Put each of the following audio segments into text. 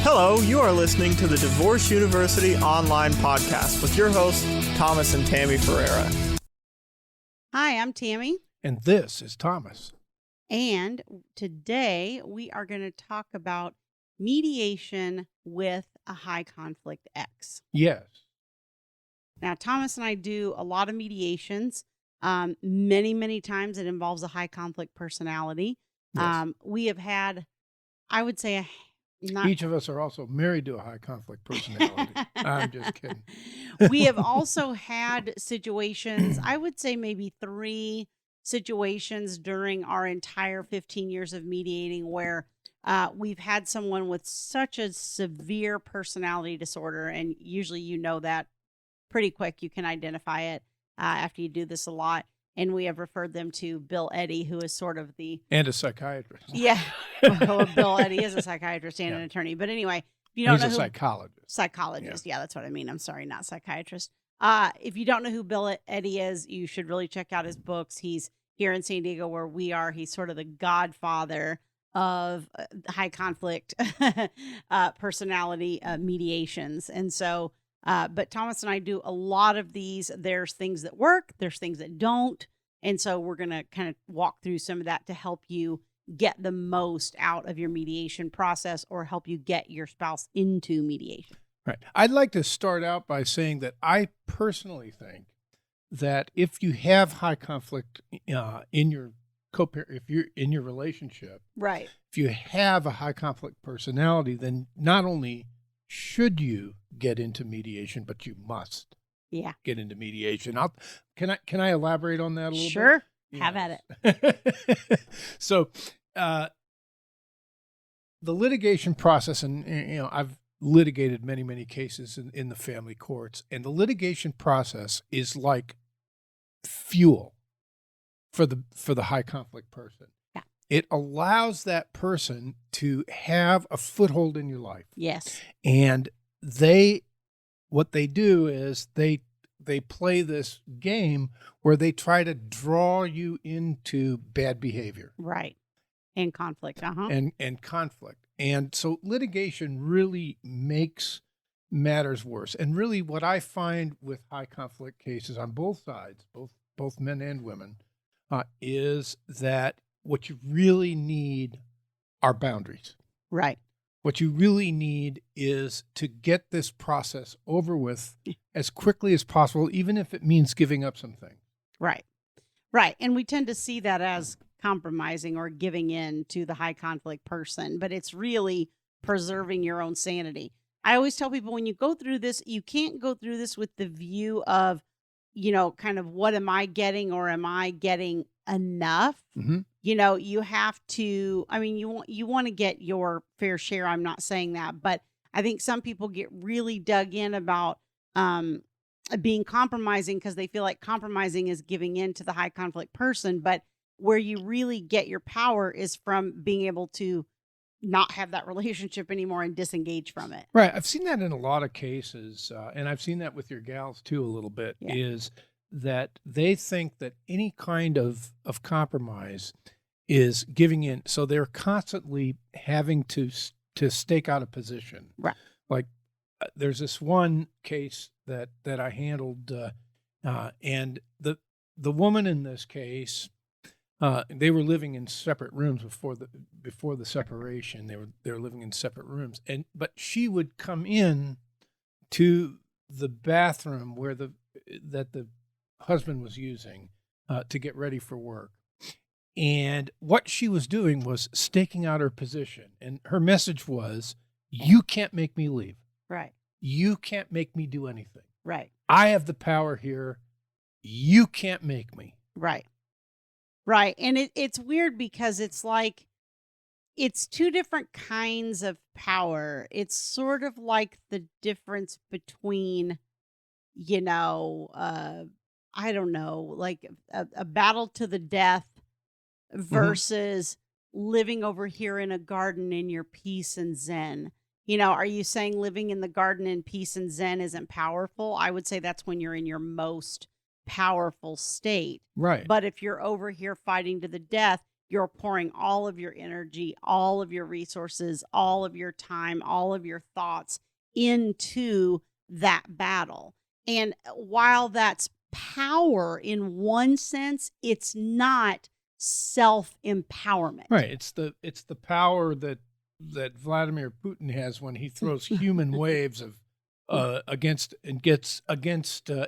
Hello, you are listening to the Divorce University online podcast with your hosts, Thomas and Tammy Ferreira. Hi, I'm Tammy. And this is Thomas. And today we are going to talk about mediation with a high conflict ex. Yes. Now, Thomas and I do a lot of mediations. Many times it involves a high conflict personality. Yes. We have had, I would say, Each of us are also married to a high conflict personality. I'm just kidding. We have also had situations, I would say maybe 3 situations during our entire 15 years of mediating where we've had someone with such a severe personality disorder. And usually you know that pretty quick. You can identify it after you do this a lot. And we have referred them to Bill Eddy, who is sort of the... And a psychiatrist. Yeah. Well, Bill Eddy is a psychiatrist and an attorney. But anyway, if you don't know He's a psychologist. Psychologist. Yeah, that's what I mean. I'm sorry, not psychiatrist. If you don't know who Bill Eddy is, you should really check out his books. He's here in San Diego where we are. He's sort of the godfather of high conflict personality mediations. And so... but Thomas and I do a lot of these. There's things that work. There's things that don't. And so we're going to kind of walk through some of that to help you get the most out of your mediation process or help you get your spouse into mediation. Right. I'd like to start out by saying that I personally think that if you have high conflict in your if you're in your relationship, right? If you have a high conflict personality, then not only should you get into mediation, but you must get into mediation. Can I elaborate on that a little bit? Sure. Have at it. So the litigation process, and I've litigated many cases in the family courts, and the litigation process is like fuel for the high conflict person. Yeah. It allows that person to have a foothold in your life. Yes. And what they do is they play this game where they try to draw you into bad behavior. Right. And conflict. And conflict. And so litigation really makes matters worse. And really what I find with high conflict cases on both sides, both men and women, is that what you really need are boundaries. Right. What you really need is to get this process over with as quickly as possible, even if it means giving up some things. Right. Right. And we tend to see that as compromising or giving in to the high conflict person, but it's really preserving your own sanity. I always tell people when you go through this, you can't go through this with the view of, kind of what am I getting or am I getting enough? Mm-hmm. You have to, you want to get your fair share. I'm not saying that, but I think some people get really dug in about being compromising because they feel like compromising is giving in to the high conflict person. But where you really get your power is from being able to not have that relationship anymore and disengage from it. Right. I've seen that in a lot of cases, and I've seen that with your gals too a little bit, is that they think that any kind of compromise is giving in. So they're constantly having to stake out a position. Right. Like there's this one case that I handled, and the woman in this case, they were living in separate rooms before the separation. They were living in separate rooms, but she would come in to the bathroom that the husband was using to get ready for work. And what she was doing was staking out her position. And her message was, you can't make me leave. Right. You can't make me do anything. Right. I have the power here. You can't make me. Right. Right. And it's weird because it's like, it's 2 different kinds of power. It's sort of like the difference between, I don't know, like a battle to the death versus living over here in a garden in your peace and zen. Are you saying living in the garden in peace and zen isn't powerful? I would say that's when you're in your most powerful state. Right. But if you're over here fighting to the death, you're pouring all of your energy, all of your resources, all of your time, all of your thoughts into that battle. And while that's power in one sense, it's not self-empowerment. Right. It's the power that Vladimir Putin has when he throws human waves of against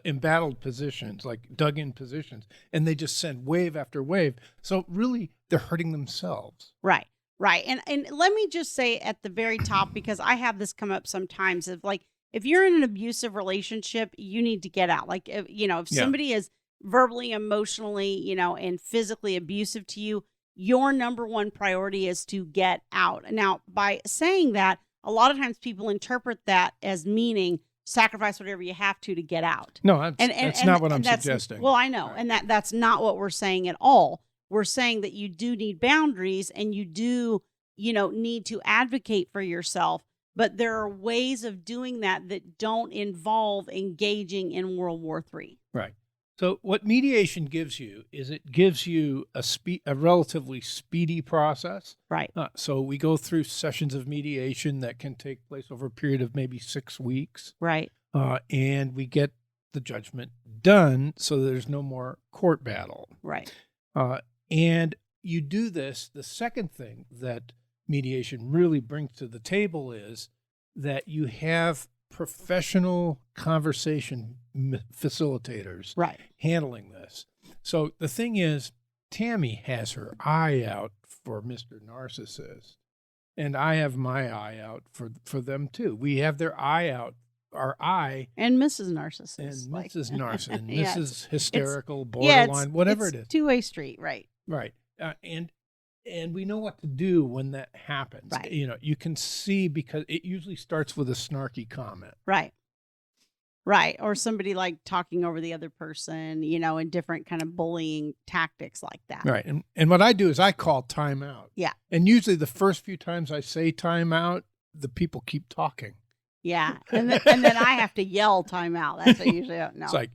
embattled positions, like dug in positions, and they just send wave after wave. So really, they're hurting themselves. Right. Right. And let me just say at the very top, because I have this come up sometimes, of like, if you're in an abusive relationship, you need to get out. Like, if somebody is verbally, emotionally, and physically abusive to you, your number one priority is to get out. Now, by saying that, a lot of times people interpret that as meaning sacrifice whatever you have to get out. No, that's not what I'm suggesting. Well, I know. Right. And that's not what we're saying at all. We're saying that you do need boundaries, and you do, need to advocate for yourself. But there are ways of doing that don't involve engaging in World War III. Right. So what mediation gives you is it gives you a relatively speedy process. Right. So we go through sessions of mediation that can take place over a period of maybe 6 weeks. Right. And we get the judgment done so there's no more court battle. Right. And you do this. The second thing that mediation really brings to the table is that you have professional conversation facilitators handling this. So the thing is, Tammy has her eye out for Mr. Narcissist, and I have my eye out for them too. We have their eye out, our eye. And Mrs. Narcissist. And Mrs. Narcissist, and Yeah, Mrs. Hysterical, borderline, whatever it is. Two-way street, right. Right. And we know what to do when that happens. Right. You can see, because it usually starts with a snarky comment. Right. Right. Or somebody like talking over the other person, and different kind of bullying tactics like that. Right. And what I do is I call timeout. Yeah. And usually the first few times I say timeout, the people keep talking. Yeah. And then I have to yell timeout. That's what I usually don't know. It's like,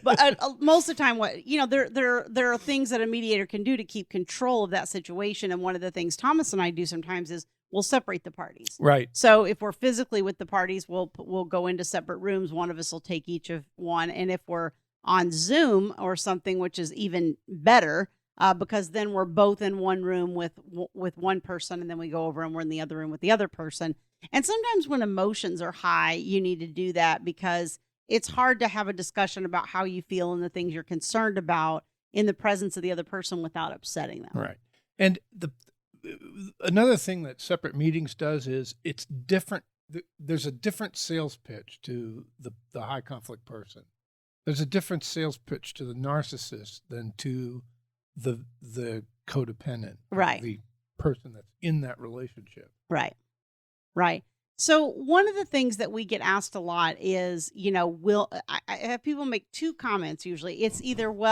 but most of the time, there are things that a mediator can do to keep control of that situation. And one of the things Thomas and I do sometimes is we'll separate the parties. Right. So if we're physically with the parties, we'll go into separate rooms. One of us will take each of one. And if we're on Zoom or something, which is even better, because then we're both in one room with one person, and then we go over and we're in the other room with the other person. And sometimes when emotions are high, you need to do that, because it's hard to have a discussion about how you feel and the things you're concerned about in the presence of the other person without upsetting them. Right. And another thing that separate meetings does is it's different. There's a different sales pitch to the high conflict person. There's a different sales pitch to the narcissist than to the codependent. Right. The person that's in that relationship. Right. Right. So one of the things that we get asked a lot is, I have people make two comments usually. It's either, we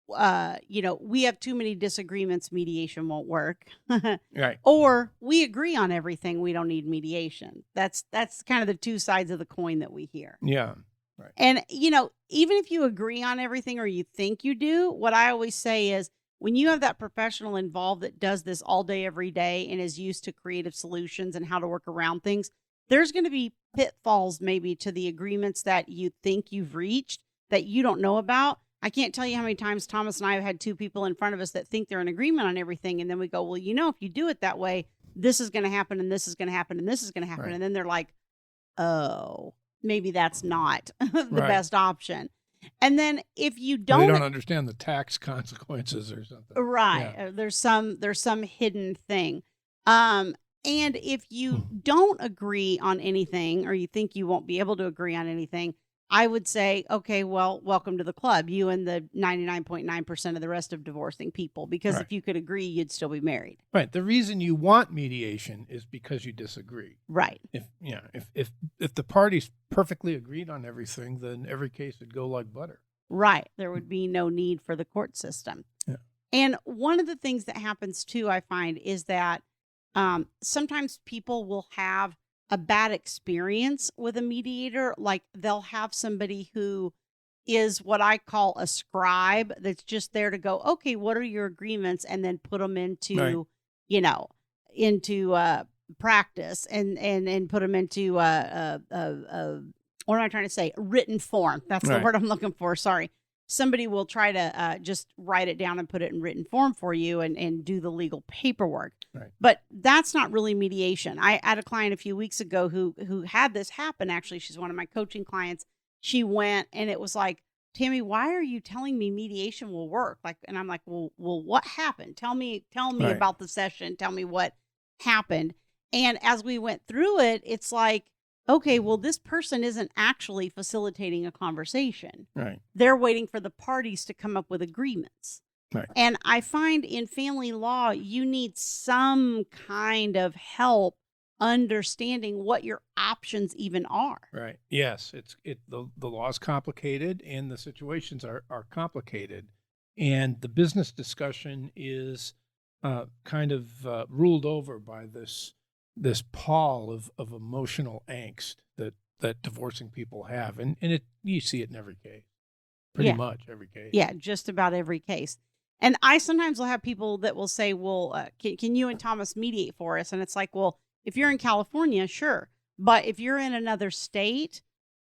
have too many disagreements, mediation won't work. Right. Or we agree on everything, we don't need mediation. That's kind of the two sides of the coin that we hear. Yeah. Right. And, even if you agree on everything, or you think you do, what I always say is, when you have that professional involved that does this all day, every day, and is used to creative solutions and how to work around things, there's going to be pitfalls maybe to the agreements that you think you've reached that you don't know about. I can't tell you how many times Thomas and I have had two people in front of us that think they're in agreement on everything. And then we go, well, if you do it that way, this is going to happen, and this is going to happen, and this is going to happen. Right. And then they're like, oh, maybe that's not the best option. And then if you don't, they don't understand the tax consequences or something. Right. Yeah. There's some hidden thing. And if you don't agree on anything, or you think you won't be able to agree on anything, I would say, okay, well, welcome to the club, you and the 99.9% of the rest of divorcing people, because Right. if you could agree, you'd still be married. Right. The reason you want mediation is because you disagree. Right. If the parties perfectly agreed on everything, then every case would go like butter. Right. There would be no need for the court system. Yeah. And one of the things that happens too, I find, is that sometimes people will have a bad experience with a mediator. Like, they'll have somebody who is what I call a scribe that's just there to go, okay, what are your agreements? And then put them into, you know, into practice and put them into what am I trying to say? Written form. That's the word I'm looking for. Sorry. Somebody will try to just write it down and put it in written form for you and do the legal paperwork. Right. But that's not really mediation. I had a client a few weeks ago who had this happen. Actually, she's one of my coaching clients. She went and it was like, Tammy, why are you telling me mediation will work? Like, and I'm like, well, what happened? Tell me about the session. Tell me what happened. And as we went through it, it's like, okay, well, this person isn't actually facilitating a conversation. Right. They're waiting for the parties to come up with agreements. Right. And I find in family law, you need some kind of help understanding what your options even are. Right. Yes. The law is complicated and the situations are complicated. And the business discussion is kind of ruled over by this pall of emotional angst that divorcing people have. And you see it in every case, pretty much every case. Yeah, just about every case. And I sometimes will have people that will say, well, can you and Thomas mediate for us? And it's like, well, if you're in California, sure. But if you're in another state,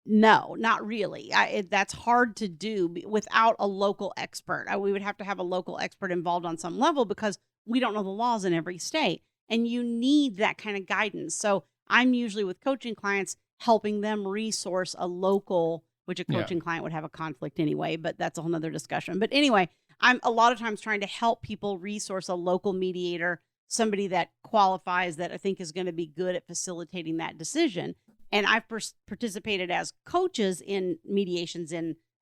no, not really. That's hard to do without a local expert. We would have to have a local expert involved on some level because we don't know the laws in every state. And you need that kind of guidance. So I'm usually with coaching clients helping them resource a local, which a coaching client would have a conflict anyway, but that's a whole nother discussion. But anyway, I'm a lot of times trying to help people resource a local mediator, somebody that qualifies that I think is going to be good at facilitating that decision. And I've participated as coaches in mediations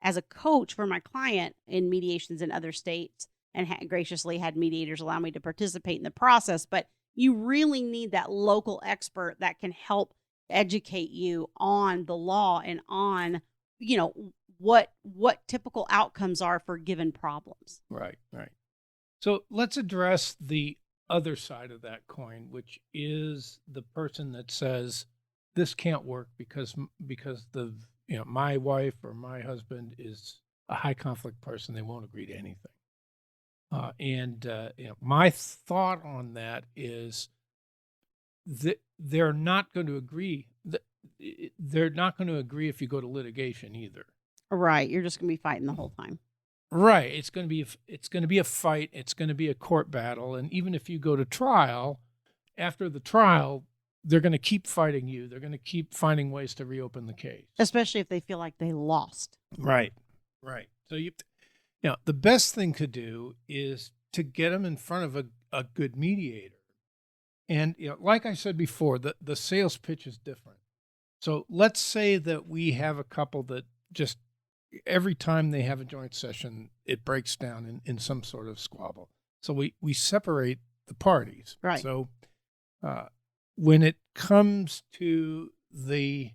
as a coach for my client in mediations in other states and graciously had mediators allow me to participate in the process. But you really need that local expert that can help educate you on the law and on, what typical outcomes are for given problems. Right. So let's address the other side of that coin, which is the person that says this can't work because my wife or my husband is a high conflict person. They won't agree to anything. My thought on that is that they're not going to agree. They're not going to agree if you go to litigation either. Right. You're just going to be fighting the whole time. Right. It's going to be a fight. It's going to be a court battle. And even if you go to trial, after the trial, they're going to keep fighting you. They're going to keep finding ways to reopen the case. Especially if they feel like they lost. Right. So the best thing to do is to get them in front of a good mediator. And like I said before, the sales pitch is different. So let's say that we have a couple that just every time they have a joint session, it breaks down in some sort of squabble. So we separate the parties. Right. So when it comes to the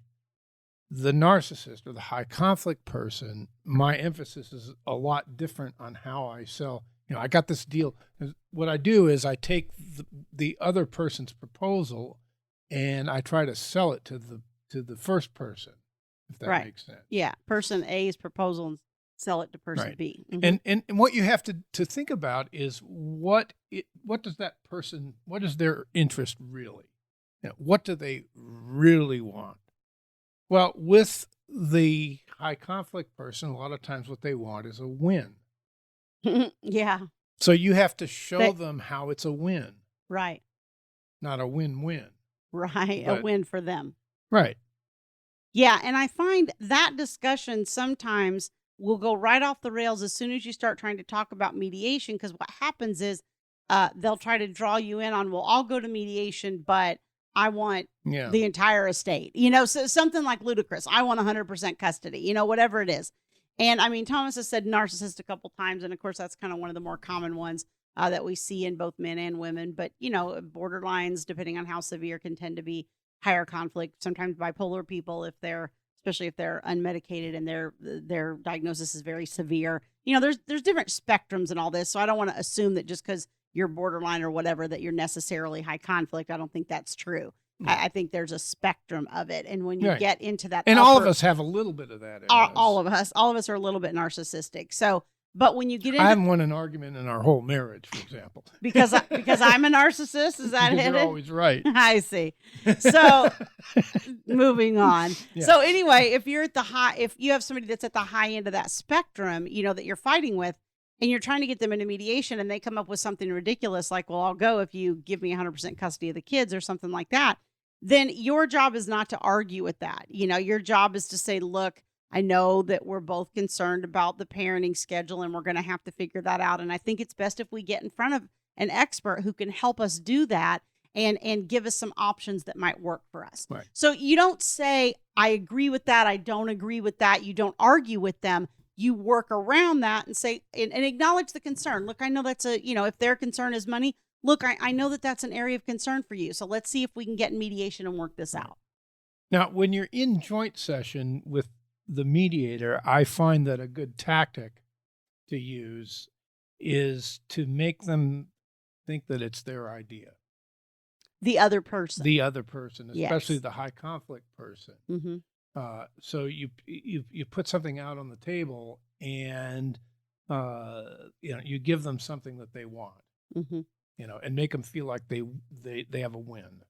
narcissist or the high conflict person, my emphasis is a lot different on how I sell. I got this deal. What I do is I take the other person's proposal and I try to sell it to the first person, if that makes sense. Yeah, person A's proposal and sell it to person B. Mm-hmm. And what you have to think about is what does their interest really? What do they really want? Well, with the high conflict person, a lot of times what they want is a win. Yeah. So you have to show them how it's a win. Right. Not a win-win. Right. A win for them. Right. Yeah. And I find that discussion sometimes will go right off the rails as soon as you start trying to talk about mediation, because what happens is they'll try to draw you in on, well, I'll go to mediation, but I want the entire estate, so something like ludicrous. I want 100% custody, whatever it is. And I mean, Thomas has said narcissist a couple times. And of course, that's kind of one of the more common ones that we see in both men and women. But, borderlines, depending on how severe, can tend to be higher conflict. Sometimes bipolar people, especially if they're unmedicated and their diagnosis is very severe. There's different spectrums and all this. So I don't want to assume that just because you're borderline or whatever, that you're necessarily high conflict. I don't think that's true. I think there's a spectrum of it. And when you Right. get into that, And all of us have a little bit of that in us. all of us are a little bit narcissistic. So, but when you get into, I haven't won an argument in our whole marriage, for example. because I'm a narcissist, is that Because it? you're always right. I see. So moving on. Yeah. So anyway, if you have somebody that's at the high end of that spectrum, that you're fighting with, and you're trying to get them into mediation, and they come up with something ridiculous like, well, I'll go if you give me 100% custody of the kids or something like that, then your job is not to argue with that. Your job is to say, look, I know that we're both concerned about the parenting schedule, and we're going to have to figure that out. And I think it's best if we get in front of an expert who can help us do that and give us some options that might work for us. Right. So you don't say, I agree with that, I don't agree with that. You don't argue with them. You work around that and say, and acknowledge the concern. Look, I know that's if their concern is money, look, I know that that's an area of concern for you. So let's see if we can get in mediation and work this out. Now, when you're in joint session with the mediator, I find that a good tactic to use is to make them think that it's their idea. The other person, especially Yes. the high conflict person. Mm-hmm. So you put something out on the table, and you give them something that they want, Mm-hmm. and make them feel like they have a win.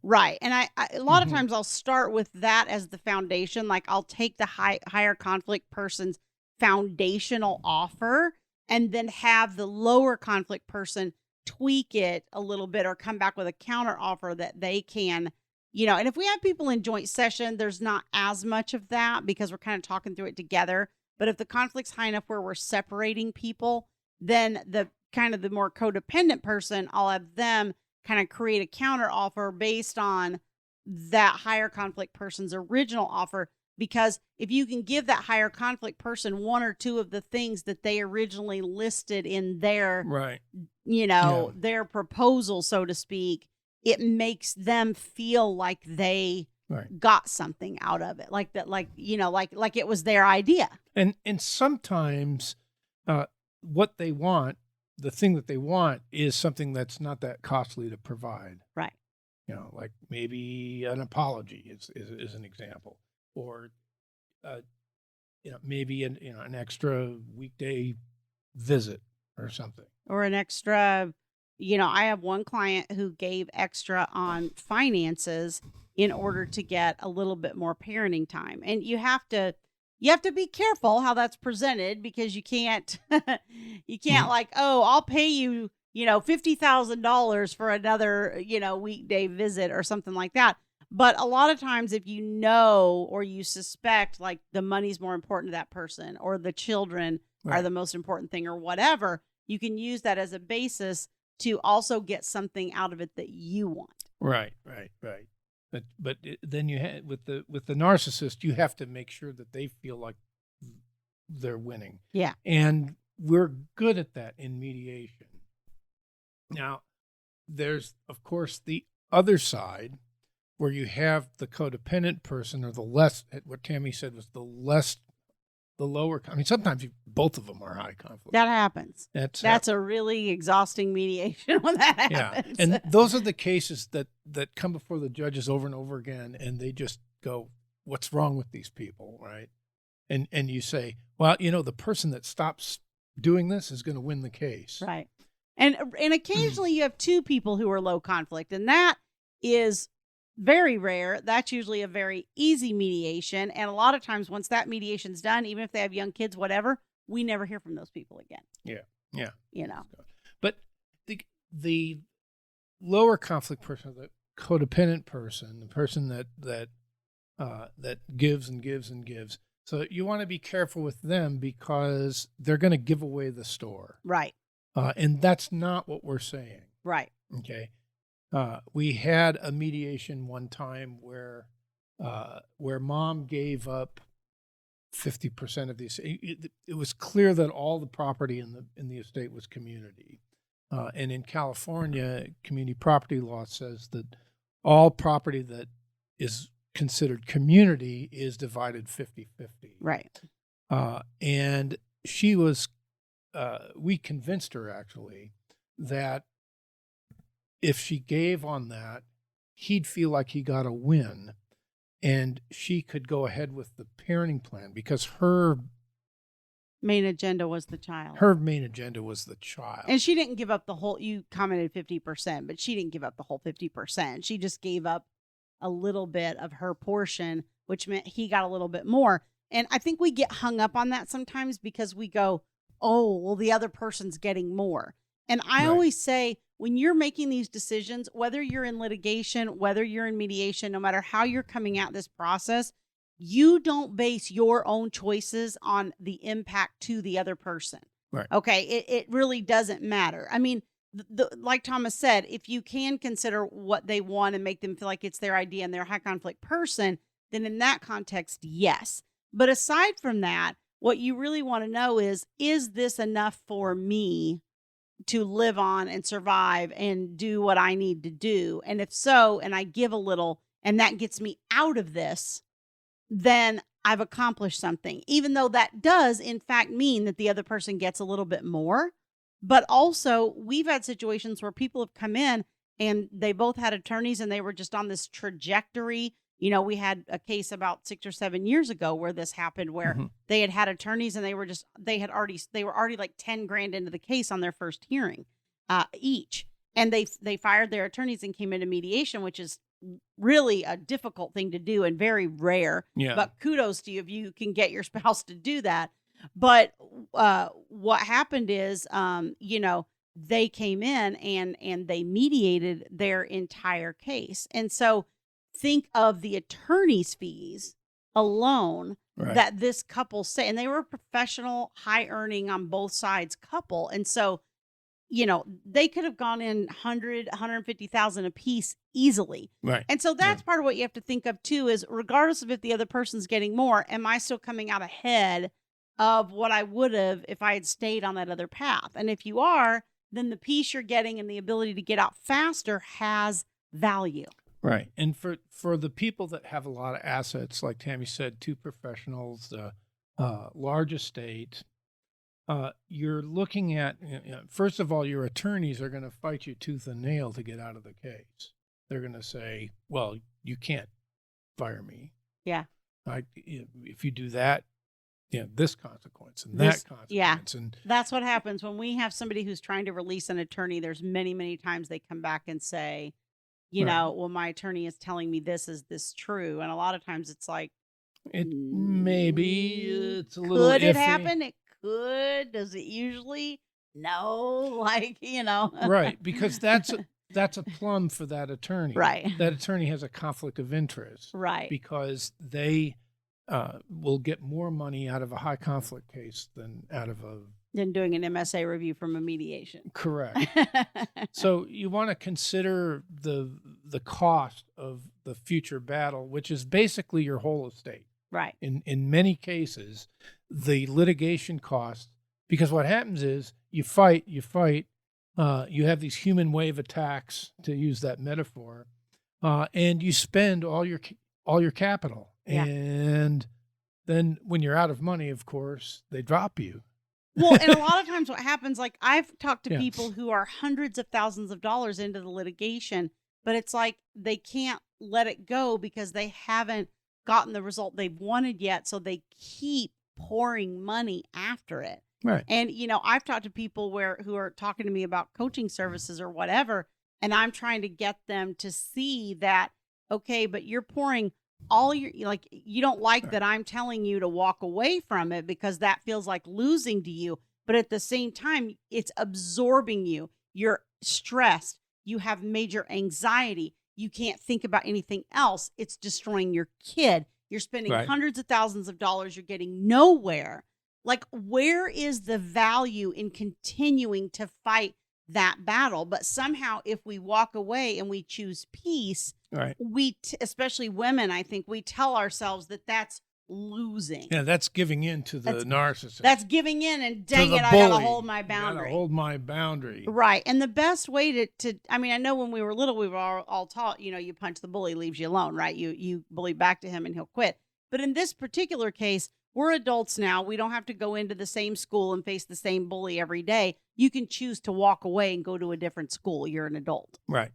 Right. And I a lot of Mhm. times I'll start with that as the foundation. Like I'll take the higher conflict person's foundational offer and then have the lower conflict person tweak it a little bit or come back with a counter offer that they can, and if we have people in joint session, there's not as much of that because we're kind of talking through it together. But if the conflict's high enough where we're separating people, then the more codependent person, I'll have them kind of create a counter offer based on that higher conflict person's original offer. Because if you can give that higher conflict person one or two of the things that they originally listed in their, Right. their proposal, so to speak, it makes them feel like they Right. got something out of it, like that, like it was their idea. And sometimes what they want, the thing that they want, is something that's not that costly to provide. Right. Like maybe an apology is an example, or maybe an extra weekday visit or something, Or an extra, I have one client who gave extra on finances in order to get a little bit more parenting time. And you have to be careful how that's presented, because you can't like, oh, I'll pay you, $50,000 for another, weekday visit or something like that. But a lot of times if or you suspect like the money's more important to that person, or the children Right. are the most important thing, or whatever, you can use that as a basis to also get something out of it that you want. Right. But then you have with the narcissist, you have to make sure that they feel like they're winning. Yeah. And we're good at that in mediation. Now, there's of course the other side where you have the codependent person, or the less, what Tammy said was the lower. I mean, sometimes both of them are high conflict. That happens. That's a really exhausting mediation when that happens. Yeah. And those are the cases that come before the judges over and over again, and they just go, what's wrong with these people, right? And you say, well, the person that stops doing this is going to win the case. Right. And occasionally you have two people who are low conflict, and that is very rare. That's usually a very easy mediation. And a lot of times once that mediation's done, even if they have young kids, whatever, we never hear from those people again. Yeah. But the lower conflict person, the codependent person, the person that gives and gives and gives. So you want to be careful with them, because they're going to give away the store. Right. And that's not what we're saying. Right. Okay. We had a mediation one time where mom gave up 50% of the estate. It was clear that all the property in the estate was community. And in California, community property law says that all property that is considered community is divided 50-50. Right. And she was, we convinced her actually that if she gave on that, he'd feel like he got a win, and she could go ahead with the parenting plan because her main agenda was the child. main agenda was the child. And she didn't give up the whole, you commented 50%, but she didn't give up the whole 50%. She just gave up a little bit of her portion, which meant he got a little bit more. And I think we get hung up on that sometimes because we go, oh, well, the other person's getting more. And I always say, when you're making these decisions, whether you're in litigation, whether you're in mediation, no matter how you're coming at this process, you don't base your own choices on the impact to the other person. Right. Okay. It really doesn't matter. I mean, like Thomas said, if you can consider what they want and make them feel like it's their idea and they're a high conflict person, then in that context, yes. But aside from that, what you really want to know is this enough for me to live on and survive and do what I need to do? And if so, and I give a little, and that gets me out of this, then I've accomplished something, even though that does in fact mean that the other person gets a little bit more. But also we've had situations where people have come in and they both had attorneys and they were just on this trajectory. You know, we had a case about 6 or 7 years ago where this happened, where they had attorneys and they were already like 10 grand into the case on their first hearing, each. And they fired their attorneys and came into mediation, which is really a difficult thing to do and very rare. Yeah. But kudos to you if you can get your spouse to do that. But what happened is, they came in and they mediated their entire case. And so think of the attorney's fees alone that this couple say, and they were a professional, high earning on both sides couple. And so, they could have gone in 150,000 a piece easily. Right. And so that's part of what you have to think of too, is regardless of if the other person's getting more, am I still coming out ahead of what I would have if I had stayed on that other path? And if you are, then the piece you're getting and the ability to get out faster has value. Right. And for the people that have a lot of assets, like Tammy said, 2 professionals, large estate, you're looking at, first of all, your attorneys are going to fight you tooth and nail to get out of the case. They're going to say, well, you can't fire me. Yeah. If you do that, this consequence and that consequence. Yeah. And that's what happens when we have somebody who's trying to release an attorney. There's many, many times they come back and say, well, my attorney is telling me this. Is this true? And a lot of times it's like, maybe it's a little could it iffy. happen? It could. Does it usually? No. Right. Because that's a plum for that attorney. Right. That attorney has a conflict of interest. Right. Because they will get more money out of a high conflict case than out of than doing an MSA review from a mediation. Correct. So you want to consider the cost of the future battle, which is basically your whole estate. Right. In many cases, the litigation costs, because what happens is you fight, you have these human wave attacks, to use that metaphor, and you spend all your capital. Yeah. And then when you're out of money, of course, they drop you. Well, and a lot of times what happens, like I've talked to people who are hundreds of thousands of dollars into the litigation, but it's like they can't let it go because they haven't gotten the result they've wanted yet. So they keep pouring money after it. Right. And, I've talked to people who are talking to me about coaching services or whatever, and I'm trying to get them to see that, okay, but you're pouring all your, you don't like that I'm telling you to walk away from it because that feels like losing to you. But at the same time, it's absorbing you. You're stressed. You have major anxiety. You can't think about anything else. It's destroying your kid. You're spending hundreds of thousands of dollars. You're getting nowhere. Like, where is the value in continuing to fight that battle? But somehow if we walk away and we choose peace, especially women, I think we tell ourselves that that's losing. Yeah, that's giving in to the narcissist. That's giving in, and dang it, I gotta hold my boundary. Gotta hold my boundary. Right. And the best way to I know when we were little, we were all taught, you punch the bully, leaves you alone, right? You bully back to him and he'll quit. But in this particular case, we're adults now. We don't have to go into the same school and face the same bully every day. You can choose to walk away and go to a different school. You're an adult. Right.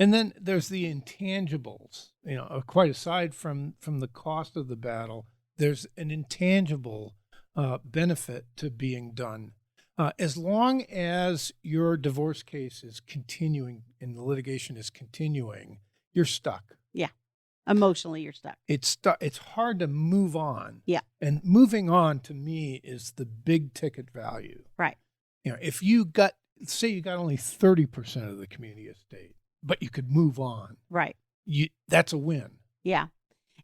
And then there's the intangibles, quite aside from the cost of the battle, there's an intangible benefit to being done. As long as your divorce case is continuing and the litigation is continuing, you're stuck. Yeah. Emotionally, you're stuck. It's hard to move on. Yeah. And moving on to me is the big ticket value. Right. If say you got only 30% of the community estate, but you could move on. Right. That's a win. Yeah.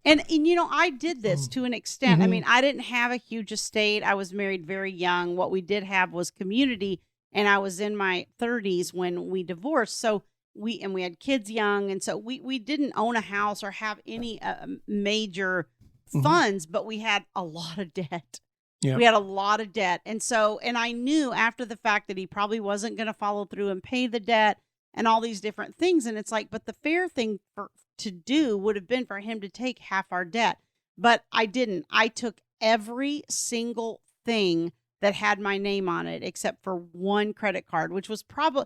And I did this to an extent. I mean, I didn't have a huge estate. I was married very young. What we did have was community, and I was in my 30s when we divorced. So we had kids young, and so we didn't own a house or have any major funds, but we had a lot of debt. Yeah. We had a lot of debt. And I knew after the fact that he probably wasn't going to follow through and pay the debt and all these different things. And it's like, but the fair thing to do would have been for him to take half our debt. But I didn't. I took every single thing that had my name on it except for one credit card, which was probably,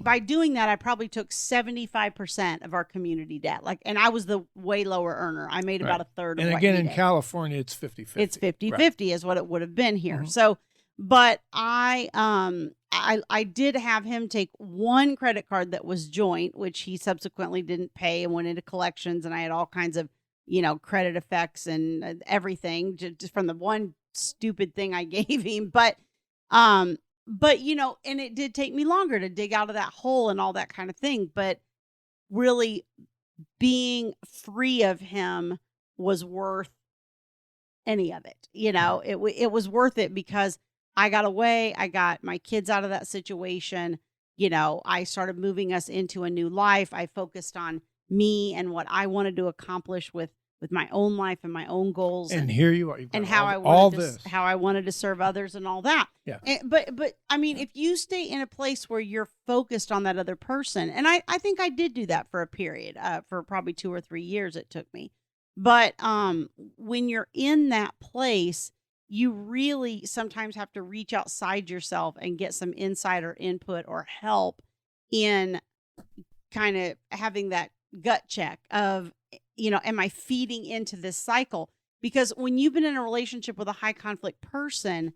by doing that, I probably took 75% of our community debt. And I was the way lower earner. I made about a third of what he did. And again, in California, it's 50-50. It's 50-50 is what it would have been here. So, but I did have him take one credit card that was joint, which he subsequently didn't pay and went into collections. And I had all kinds of, credit effects and everything just from the one stupid thing I gave him. But, and it did take me longer to dig out of that hole and all that kind of thing. But really being free of him was worth any of it. It was worth it because I got away. I got my kids out of that situation. I started moving us into a new life. I focused on me and what I wanted to accomplish with my own life and my own goals. And here you are. And how I wanted to serve others and all that. Yeah. But I mean, if you stay in a place where you're focused on that other person, and I think I did do that for a period, for probably 2 or 3 years it took me. But when you're in that place, you really sometimes have to reach outside yourself and get some insider input or help in kind of having that gut check of, am I feeding into this cycle? Because when you've been in a relationship with a high conflict person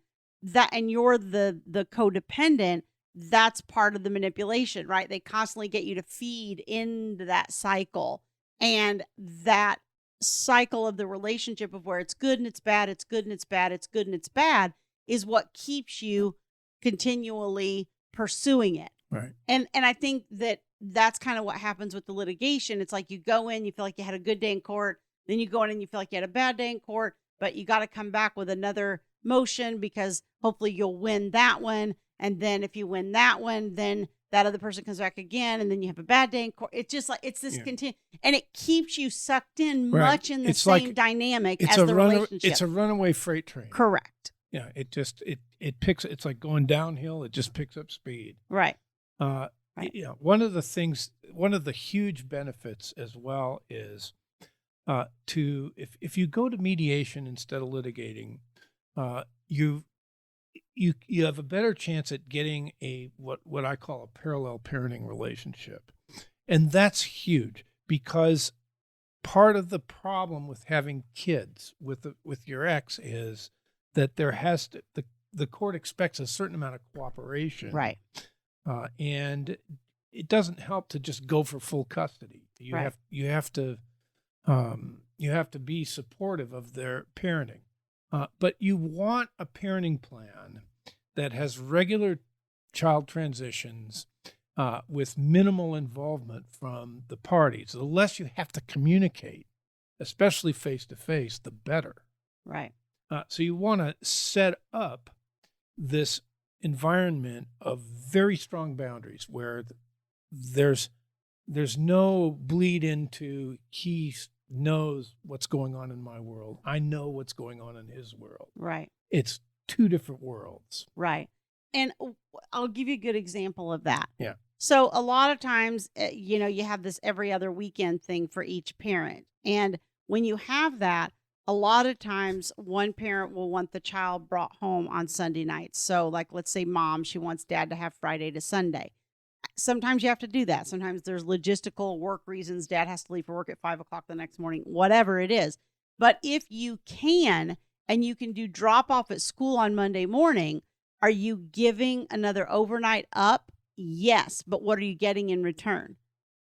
and you're the codependent, that's part of the manipulation, right? They constantly get you to feed into that cycle, and that cycle of the relationship of where it's good and it's bad, it's good and it's bad, it's good and it's bad is what keeps you continually pursuing it. Right. And I think that's kind of what happens with the litigation. It's like you go in, you feel like you had a good day in court, then you go in and you feel like you had a bad day in court, but you got to come back with another motion because hopefully you'll win that one. And then if you win that one, then that other person comes back again, and then you have a bad day in court. It's just like, it's this continue, and it keeps you sucked in much in the same dynamic as the relationship. It's a runaway freight train. Correct. Yeah. It's like going downhill. It just picks up speed. Right. Right. One of the huge benefits as well is if you go to mediation instead of litigating, you have a better chance at getting what I call a parallel parenting relationship. And that's huge because part of the problem with having kids with your ex is that the court expects a certain amount of cooperation. Right. And it doesn't help to just go for full custody. You have to be supportive of their parenting. But you want a parenting plan that has regular child transitions with minimal involvement from the parties. The less you have to communicate, especially face-to-face, the better. Right. So you want to set up this environment of very strong boundaries where there's no bleed into he knows what's going on in my world. I know what's going on in his world. Right. It's two different worlds. Right. And I'll give you a good example of that. Yeah. So a lot of times, you have this every other weekend thing for each parent. And when you have that, a lot of times one parent will want the child brought home on Sunday nights. So like, let's say mom, she wants dad to have Friday to Sunday. sometimes you have to do that. Sometimes there's logistical work reasons. Dad has to leave for work at 5:00 the next morning, whatever it is. But if you can, and you can do drop off at school on Monday morning, are you giving another overnight up? Yes. But what are you getting in return?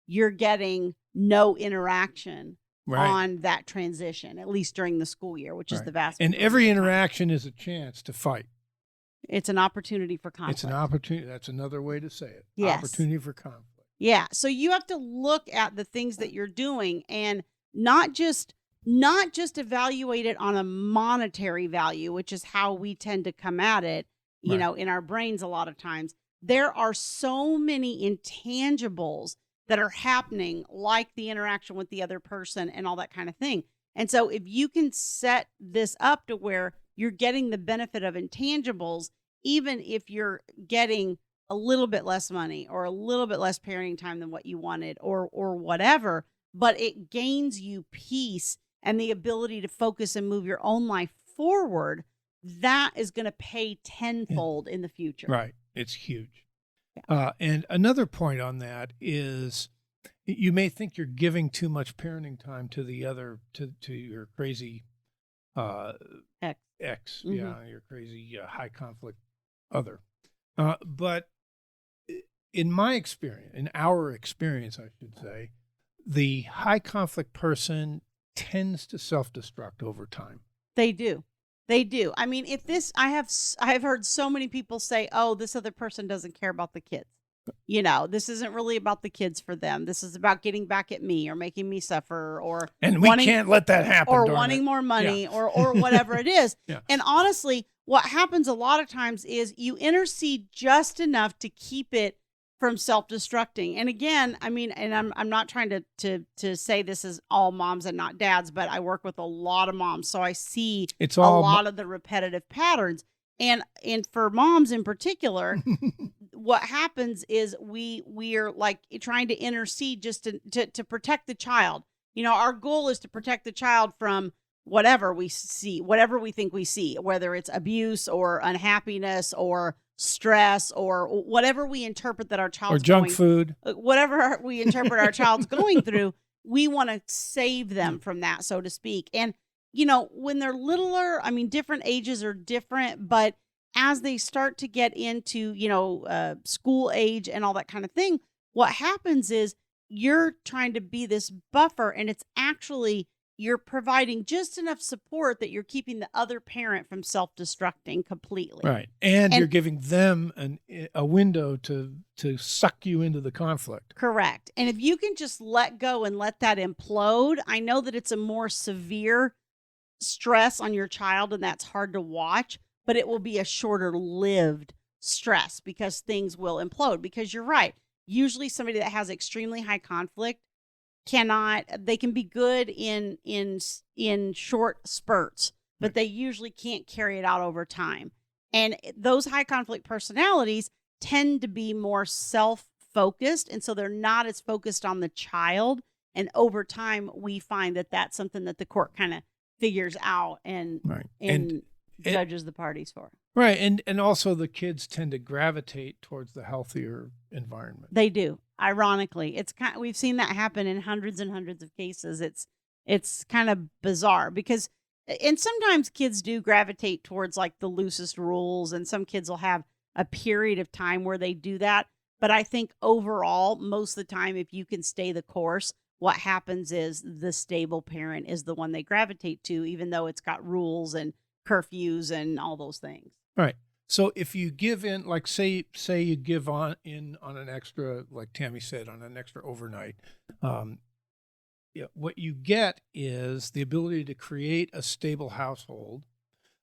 You're getting no interaction on that transition, at least during the school year, which is the vast majority. And every interaction is a chance to fight. It's an opportunity for conflict. It's an opportunity. That's another way to say it. Yes. Opportunity for conflict. Yeah. So you have to look at the things that you're doing and not just evaluate it on a monetary value, which is how we tend to come at it, you know, in our brains a lot of times. There are so many intangibles that are happening, like the interaction with the other person and all that kind of thing. And so if you can set this up to where you're getting the benefit of intangibles, even if you're getting a little bit less money or a little bit less parenting time than what you wanted or whatever, but it gains you peace and the ability to focus and move your own life forward, that is going to pay tenfold in the future. Right. It's huge. Yeah. And another point on that is you may think you're giving too much parenting time to the other, to your crazy ex, your crazy high conflict other. But in my experience, in our experience, I should say, the high conflict person tends to self-destruct over time. They do. They do. I mean, I have heard so many people say, oh, this other person doesn't care about the kids. You know, this isn't really about the kids for them. This is about getting back at me or making me suffer and we can't let that happen. Or wanting more money or whatever it is. Yeah. And honestly, what happens a lot of times is you intercede just enough to keep it from self-destructing. And again, I mean, and I'm not trying to say this is all moms and not dads, but I work with a lot of moms, so I see a lot of the repetitive patterns. And for moms in particular, what happens is we are like trying to intercede just to protect the child. You know, our goal is to protect the child from whatever we see, whatever we think we see, whether it's abuse or unhappiness or stress or whatever we interpret that our child's or junk food, whatever we interpret our child's going through, we want to save them from that, so to speak. And, you know, when they're littler, I mean, different ages are different, but as they start to get into, you know, school age and all that kind of thing, what happens is you're trying to be this buffer, and it's actually you're providing just enough support that you're keeping the other parent from self-destructing completely. Right. And you're giving them a window to suck you into the conflict. Correct. And if you can just let go and let that implode, I know that it's a more severe stress on your child, and that's hard to watch, but it will be a shorter lived stress because things will implode. Because you're right. Usually somebody that has extremely high conflict they can be good in short spurts, but they usually can't carry it out over time. And those high conflict personalities tend to be more self-focused, and so they're not as focused on the child. And over time, we find that that's something that the court kind of figures out and judges the parties for. Right, and also the kids tend to gravitate towards the healthier environment. They do. Ironically, we've seen that happen in hundreds and hundreds of cases. It's kind of bizarre because, and sometimes kids do gravitate towards like the loosest rules, and some kids will have a period of time where they do that. But I think overall, most of the time, if you can stay the course, what happens is the stable parent is the one they gravitate to, even though it's got rules and curfews and all those things. Right. So if you give in, like say you give on an extra, like Tammy said, on an extra overnight, what you get is the ability to create a stable household,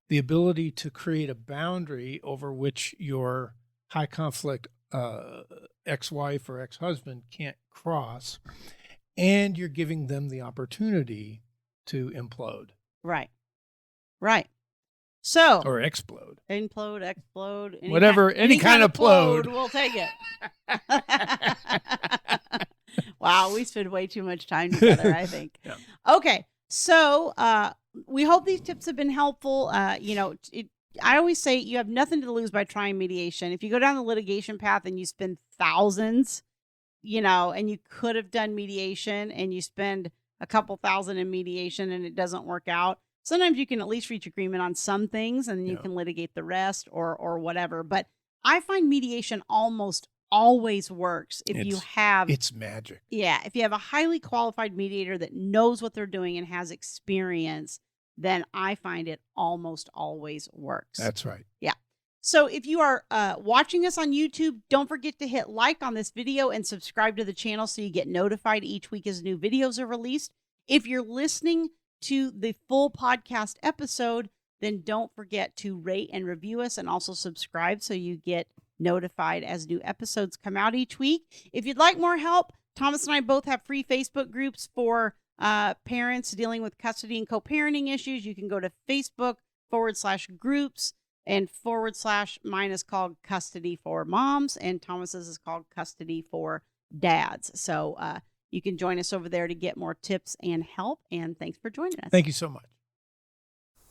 the ability to create a boundary over which your high conflict ex-wife or ex-husband can't cross, and you're giving them the opportunity to implode. Right. Right. So or explode, explode, any kind of plode. We'll take it. Wow, we spend way too much time together, I think. Yeah. Okay, so we hope these tips have been helpful. I always say you have nothing to lose by trying mediation. If you go down the litigation path and you spend thousands, and you could have done mediation and you spend a couple thousand in mediation and it doesn't work out. Sometimes you can at least reach agreement on some things and then you can litigate the rest or whatever. But I find mediation almost always works if you have... It's magic. Yeah. If you have a highly qualified mediator that knows what they're doing and has experience, then I find it almost always works. That's right. Yeah. So if you are watching us on YouTube, don't forget to hit like on this video and subscribe to the channel so you get notified each week as new videos are released. If you're listening to the full podcast episode, then don't forget to rate and review us and also subscribe so you get notified as new episodes come out each week. If you'd like more help, Thomas and I both have free Facebook groups for parents dealing with custody and co-parenting issues. You can go to Facebook.com/groups and / mine is called Custody for Moms and Thomas's is called Custody for Dads. So you can join us over there to get more tips and help. And thanks for joining us. Thank you so much.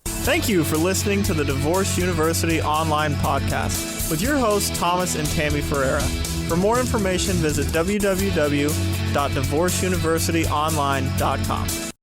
Thank you for listening to the Divorce University online podcast with your hosts, Thomas and Tammy Ferreira. For more information, visit www.divorceuniversityonline.com.